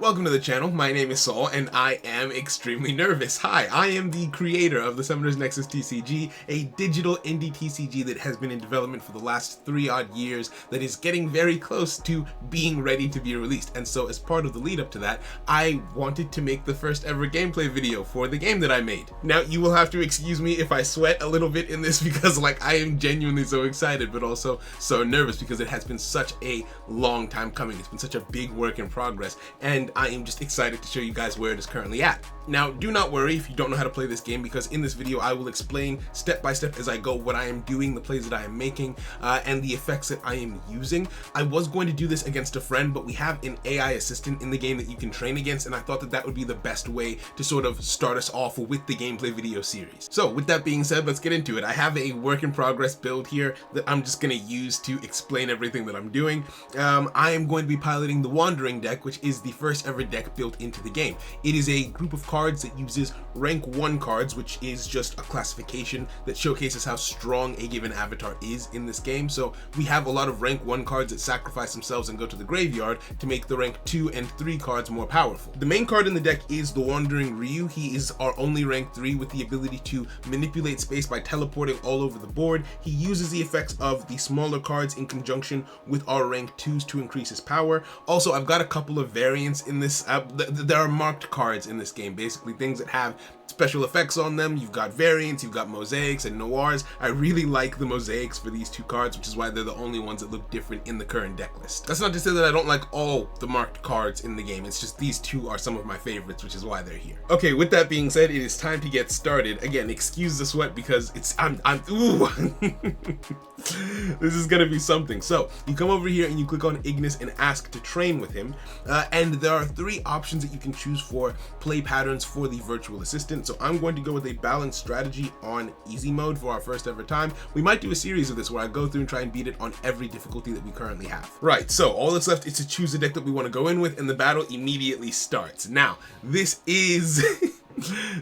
Welcome to the channel. My name is Saul and I am extremely nervous. Hi, I am the creator of the Summoner's Nexus TCG, a digital indie TCG that has been in development for the last 3 odd years that is getting very close to being ready to be released. And so as part of the lead up to that, I wanted to make the first ever gameplay video for the game that I made. Now you will have to excuse me if I sweat a little bit in this because I am genuinely so excited but also so nervous because it has been such a long time coming. It's been such a big work in progress and I am just excited to show you guys where it is currently at. Now, do not worry if you don't know how to play this game because in this video I will explain step by step as I go what I am doing, the plays that I am making, and the effects that I am using. I was going to do this against a friend, but we have an AI assistant in the game that you can train against, and I thought that that would be the best way to sort of start us off with the gameplay video series. So with that being said, let's get into it. I have a work in progress build here that I'm just going to use to explain everything that I'm doing. I am going to be piloting the Wandering deck, which is the first ever deck built into the game. It is a group of cards that uses rank 1 cards, which is just a classification that showcases how strong a given avatar is in this game. So we have a lot of rank 1 cards that sacrifice themselves and go to the graveyard to make the rank 2 and 3 cards more powerful. The main card in the deck is the Wandering Ryu. He is our only rank 3 with the ability to manipulate space by teleporting all over the board. He uses the effects of the smaller cards in conjunction with our rank 2s to increase his power. Also, I've got a couple of variants in this. There are marked cards in this game, basically things that have special effects on them. You've got variants, you've got mosaics and noirs. I really like the mosaics for these 2 cards, which is why they're the only ones that look different in the current deck list. That's not to say that I don't like all the marked cards in the game. It's just these 2 are some of my favorites, which is why they're here. Okay, with that being said, it is time to get started. Again, excuse the sweat because ooh. This is gonna be something. So you come over here and you click on Ignis and ask to train with him. And there are 3 options that you can choose for play patterns for the virtual assistant. So I'm going to go with a balanced strategy on easy mode for our first ever time. We might do a series of this where I go through and try and beat it on every difficulty that we currently have. Right, so all that's left is to choose the deck that we want to go in with and the battle immediately starts. Now, this is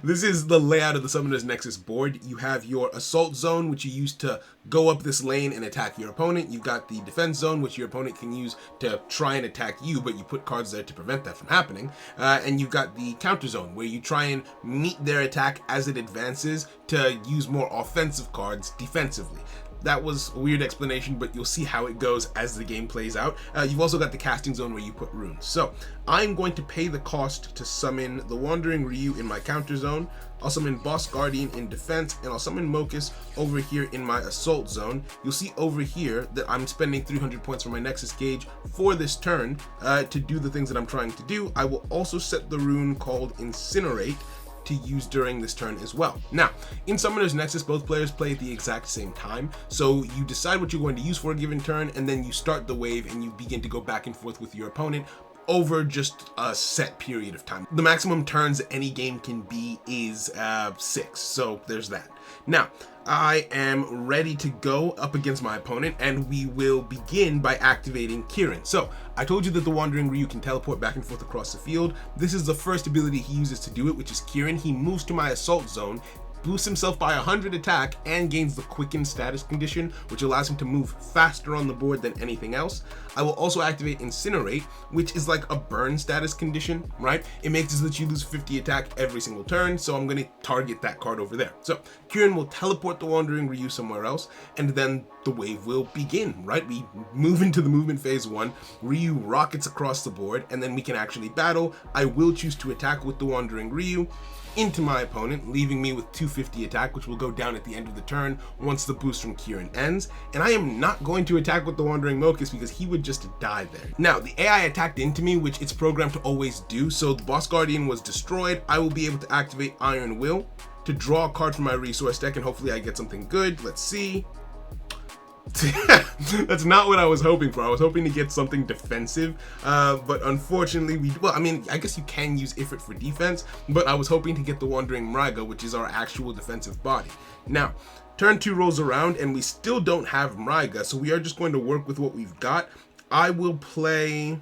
this is the layout of the Summoner's Nexus board. You have your assault zone, which you use to go up this lane and attack your opponent. You've got the defense zone, which your opponent can use to try and attack you, but you put cards there to prevent that from happening. And you've got the counter zone, where you try and meet their attack as it advances to use more offensive cards defensively. That was a weird explanation, but you'll see how it goes as the game plays out. You've also got the casting zone where you put runes. So I'm going to pay the cost to summon the Wandering Ryu in my counter zone. I'll summon Boss Guardian in defense, and I'll summon Mokus over here in my assault zone. You'll see over here that I'm spending 300 points from my Nexus gauge for this turn to do the things that I'm trying to do. I will also set the rune called Incinerate to use during this turn as well. Now, in Summoner's Nexus, both players play at the exact same time, so you decide what you're going to use for a given turn, and then you start the wave and you begin to go back and forth with your opponent over just a set period of time. The maximum turns any game can be is 6, so there's that. Now, I am ready to go up against my opponent, and we will begin by activating Kieran. So I told you that the Wandering Ryu can teleport back and forth across the field. This is the first ability he uses to do it, which is Kieran. He moves to my assault zone, boosts himself by 100 attack, and gains the Quicken status condition, which allows him to move faster on the board than anything else. I will also activate Incinerate, which is like a burn status condition, right? It makes it so that you lose 50 attack every single turn, so I'm going to target that card over there. So Kieran will teleport the Wandering Ryu somewhere else, and then the wave will begin, right? We move into the movement phase 1, Ryu rockets across the board, and then we can actually battle. I will choose to attack with the Wandering Ryu into my opponent, leaving me with 250 attack, which will go down at the end of the turn once the boost from Kieran ends. And I am not going to attack with the Wandering Mokus because he would just die there. Now, the AI attacked into me, which it's programmed to always do, so the Boss Guardian was destroyed. I will be able to activate Iron Will to draw a card from my resource deck, and hopefully I get something good. Let's see. That's not what I was hoping for. I was hoping to get something defensive, but unfortunately I guess you can use Ifrit for defense, but I was hoping to get the Wandering Mraiga, which is our actual defensive body. Now, turn 2 rolls around and we still don't have Mraiga, so we are just going to work with what we've got. I will play...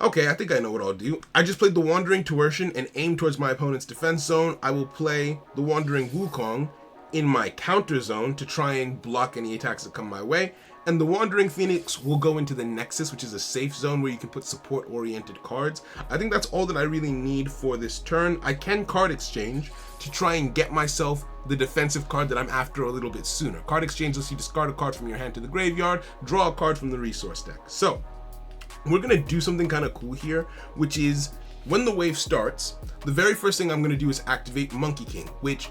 Okay, I think I know what I'll do. I just played the Wandering Tuertian and aim towards my opponent's defense zone. I will play the Wandering Wukong in my counter zone to try and block any attacks that come my way. And the Wandering Phoenix will go into the Nexus, which is a safe zone where you can put support-oriented cards. I think that's all that I really need for this turn. I can card exchange to try and get myself the defensive card that I'm after a little bit sooner. Card exchange lets you discard a card from your hand to the graveyard, draw a card from the resource deck. So we're gonna do something kind of cool here, which is when the wave starts, the very first thing I'm gonna do is activate Monkey King, which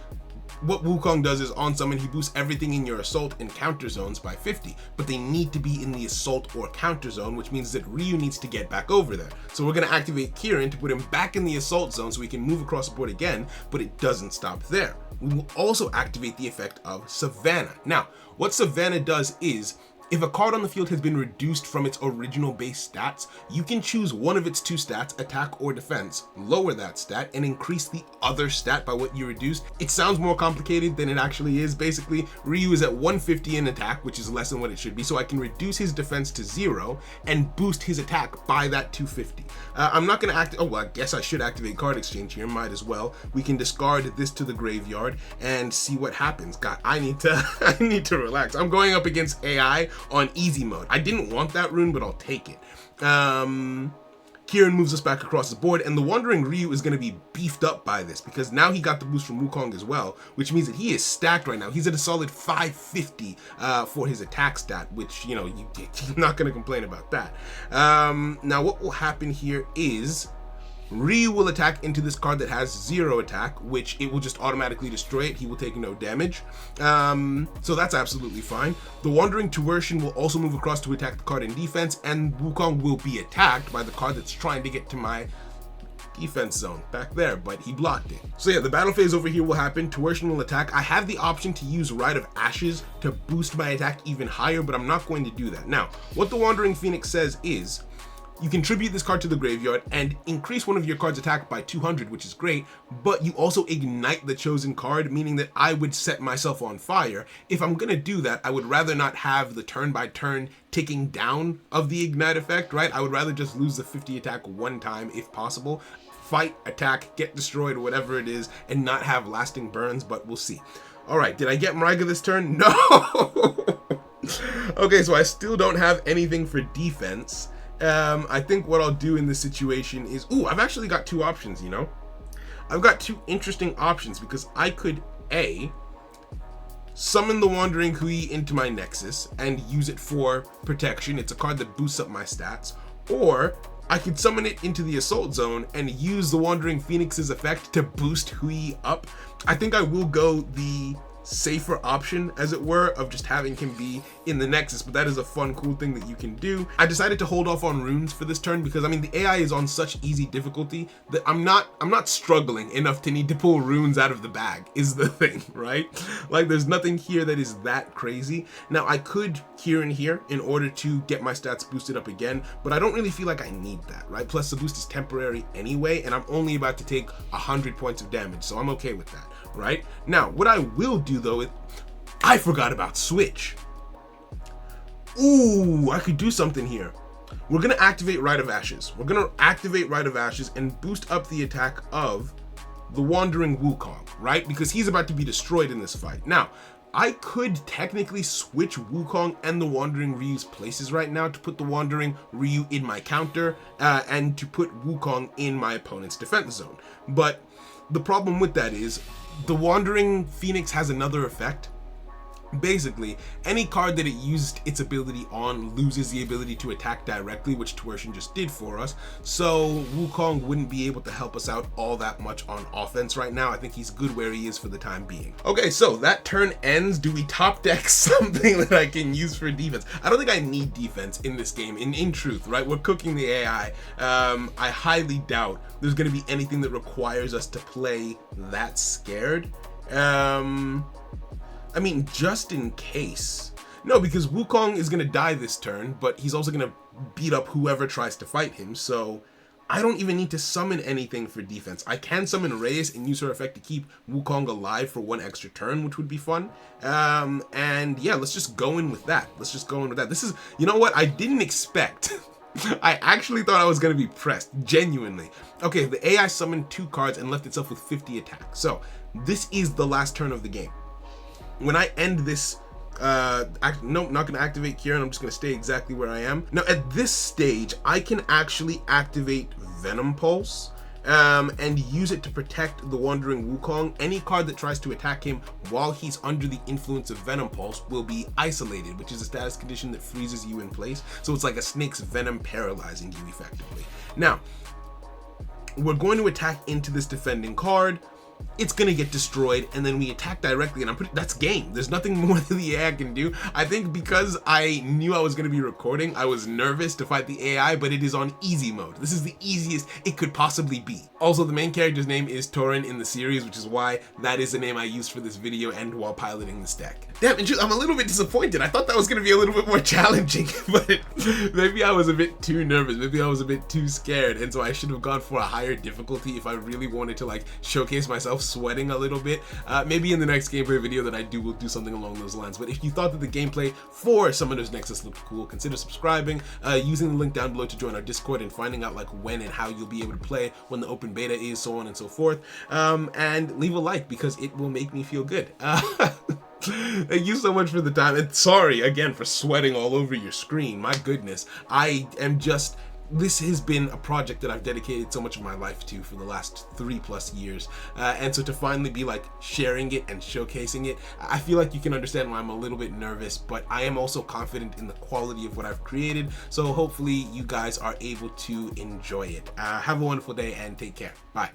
what Wukong does is on summon, he boosts everything in your assault and counter zones by 50, but they need to be in the assault or counter zone, which means that Ryu needs to get back over there. So we're going to activate Kieran to put him back in the assault zone so we can move across the board again, but it doesn't stop there. We will also activate the effect of Savannah. Now, what Savannah does is, if a card on the field has been reduced from its original base stats, you can choose one of its two stats, attack or defense, lower that stat, and increase the other stat by what you reduced. It sounds more complicated than it actually is. Basically, Ryu is at 150 in attack, which is less than what it should be, so I can reduce his defense to 0 and boost his attack by that 250. I'm not going to well, I guess I should activate card exchange here, might as well. We can discard this to the graveyard and see what happens. God, I need to relax. I'm going up against AI on easy mode. I didn't want that rune, but I'll take it. Kieran moves us back across the board, and the Wandering Ryu is going to be beefed up by this because now he got the boost from Wukong as well, which means that he is stacked right now. He's at a solid 550 for his attack stat, which, you know, you're not going to complain about that. Now what will happen here is Ryu will attack into this card that has 0 attack, which it will just automatically destroy it. He will take no damage. So that's absolutely fine. The Wandering Tuertian will also move across to attack the card in defense, and Wukong will be attacked by the card that's trying to get to my defense zone back there, but he blocked it. So yeah, the battle phase over here will happen. Tuertian will attack. I have the option to use Rite of Ashes to boost my attack even higher, but I'm not going to do that. Now, what the Wandering Phoenix says is, you contribute this card to the graveyard and increase one of your card's attack by 200, which is great, but you also ignite the chosen card, meaning that I would set myself on fire. If I'm gonna do that, I would rather not have the turn-by-turn ticking down of the ignite effect, right? I would rather just lose the 50 attack one time if possible. Fight, attack, get destroyed, whatever it is, and not have lasting burns, but we'll see. All right, did I get Mariga this turn? No! Okay, so I still don't have anything for defense. I think what I'll do in this situation is, I've actually got two options, you know? I've got two interesting options because I could A, summon the Wandering Hui into my Nexus and use it for protection. It's a card that boosts up my stats. Or I could summon it into the Assault Zone and use the Wandering Phoenix's effect to boost Hui up. I think I will go the safer option, as it were, of just having him be in the Nexus, but that is a fun, cool thing that you can do. I decided to hold off on runes for this turn because, I mean, the AI is on such easy difficulty that I'm not struggling enough to need to pull runes out of the bag, is the thing, right? Like, there's nothing here that is that crazy. Now, I could Kieran here in order to get my stats boosted up again, but I don't really feel like I need that, right? Plus, the boost is temporary anyway, and I'm only about to take 100 points of damage, so I'm okay with that, right? Now, what I will do though is, I forgot about Switch. I could do something here. We're gonna activate Rite of Ashes. We're gonna activate Rite of Ashes and boost up the attack of the Wandering Wukong, right? Because he's about to be destroyed in this fight. Now, I could technically switch Wukong and the Wandering Ryu's places right now to put the Wandering Ryu in my counter and to put Wukong in my opponent's defense zone. But the problem with that is the Wandering Phoenix has another effect. Basically, any card that it used its ability on loses the ability to attack directly, which Tuertian just did for us. So Wukong wouldn't be able to help us out all that much on offense right now. I think he's good where he is for the time being. Okay, so that turn ends. Do we top deck something that I can use for defense? I don't think I need defense in this game, in truth, right? We're cooking the AI. I highly doubt there's gonna be anything that requires us to play that scared. I mean, just in case. No, because Wukong is gonna die this turn, but he's also gonna beat up whoever tries to fight him, so I don't even need to summon anything for defense. I can summon Reyes and use her effect to keep Wukong alive for one extra turn, which would be fun. And yeah, let's just go in with that. This is, you know what, I didn't expect. I actually thought I was gonna be pressed, genuinely. Okay, the AI summoned 2 cards and left itself with 50 attack. So this is the last turn of the game. When I end this nope, not gonna activate Kieran. I'm just gonna stay exactly where I am. Now at this stage, I can actually activate Venom Pulse and use it to protect the Wandering Wukong. Any card that tries to attack him while he's under the influence of Venom Pulse will be isolated, which is a status condition that freezes you in place. So it's like a snake's venom paralyzing you effectively. Now, we're going to attack into this defending card. It's gonna get destroyed, and then we attack directly, and that's game. There's nothing more that the AI can do. I think because I knew I was gonna be recording, I was nervous to fight the AI, but it is on easy mode. This is the easiest it could possibly be. Also, the main character's name is Torin in the series, which is why that is the name I used for this video and while piloting this deck. Damn, I'm a little bit disappointed. I thought that was gonna be a little bit more challenging, but maybe I was a bit too nervous. Maybe I was a bit too scared, and so I should have gone for a higher difficulty if I really wanted to like showcase myself sweating a little bit. Maybe in the next gameplay video that I do, we'll do something along those lines. But if you thought that the gameplay for Summoner's Nexus looked cool, consider subscribing, using the link down below to join our Discord and finding out like when and how you'll be able to play, when the open beta is, so on and so forth. And leave a like because it will make me feel good. Thank you so much for the time, and sorry again for sweating all over your screen. My goodness, this has been a project that I've dedicated so much of my life to for the last 3+ years, and so to finally be like sharing it and showcasing it, I feel like you can understand why I'm a little bit nervous, but I am also confident in the quality of what I've created, so hopefully you guys are able to enjoy it. Have a wonderful day and take care. Bye.